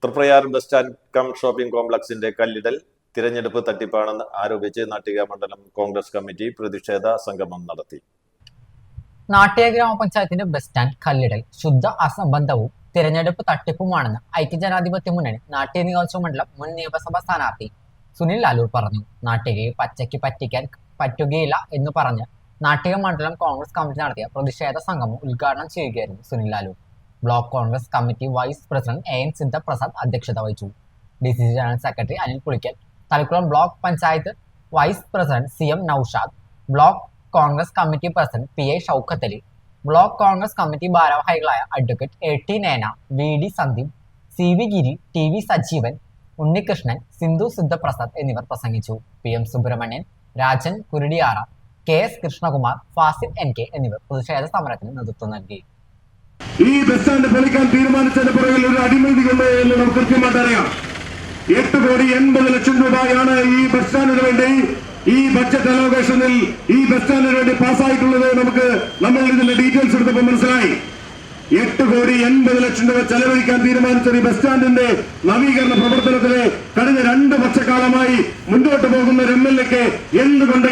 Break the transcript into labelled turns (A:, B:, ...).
A: Triprayar bus stand cum shopping കോംപ്ലക്സിന്റെ കല്ലിടൽ തിരഞ്ഞെടുപ്പ് തട്ടിപ്പാണെന്ന് ആരോപിച്ച് നാട്ടിക മണ്ഡലം കോൺഗ്രസ് കമ്മിറ്റി പ്രതിഷേധ സംഗമം നടത്തി.
B: നാട്ടിക ഗ്രാമപഞ്ചായത്തിന്റെ ബസ് സ്റ്റാൻഡ് കല്ലിടൽ ശുദ്ധ അസംബന്ധവും തിരഞ്ഞെടുപ്പ് തട്ടിപ്പുമാണെന്ന് ഐക്യജനാധിപത്യ മുന്നണി നാട്ടിക നിയോജക മണ്ഡലം മുൻ നിയമസഭാ സ്ഥാനാർത്ഥി സുനിൽ ലാലൂർ പറഞ്ഞു. നാട്ടികയെ പച്ചയ്ക്ക് പറ്റിക്കാൻ പറ്റുകയില്ല എന്ന് പറഞ്ഞ് നാട്ടിക മണ്ഡലം കോൺഗ്രസ് കമ്മിറ്റി നടത്തിയ പ്രതിഷേധ സംഗമം ഉദ്ഘാടനം ചെയ്യുകയായിരുന്നു Sunil Lalur. Block Congress committee vice president AN Sidhaprasad അധ്യക്ഷത വഹിച്ചു. DCC general secretary Anil Pulikkal, Thalikkulam block panchayat vice president CM Noushad, block Congress committee president PI Shoukath Ali, block Congress committee ഭാരവാഹികളായ advocate AT Nena, VD Sandeep, CV Giri, TV Sajeevan, Unnikrishnan, Sindhu Sidhaprasad എന്നിവർ പ്രസംഗിച്ചു. PM Subramanian, Rajan കുരുടിയാറ, KS Krishnakumar, Fazil NK എന്നിവർ പ്രതിഷേധ സമരത്തിന് നേതൃത്വം നൽകി.
C: ഈ ബസ് സ്റ്റാൻഡ് പൊളിക്കാൻ തീരുമാനിച്ചതിന് പുറകിൽ ഒരു അടിമതിയുണ്ട് എന്ന് നമുക്ക് കൃത്യമായിട്ട് അറിയാം. 8,80,00,000 രൂപയാണ് ഈ ബസ് സ്റ്റാൻഡിന് വേണ്ടി ഈ ബഡ്ജറ്റ് അലോക്കേഷനിൽ ഈ ബസ് സ്റ്റാൻഡിന് വേണ്ടി പാസ്സായിട്ടുള്ളത്. നമ്മൾ ഇതിന്റെ ഡീറ്റെയിൽസ് എടുത്തപ്പോൾ മനസ്സിലായി. 8,80,00,000 രൂപ ചെലവഴിക്കാൻ തീരുമാനിച്ച ഈ ബസ് സ്റ്റാൻഡിന്റെ നവീകരണ പ്രവർത്തനത്തിന് കഴിഞ്ഞ 2 വർഷക്കാലമായി മുന്നോട്ട് പോകുന്ന MLAക്ക് എന്തുകൊണ്ട്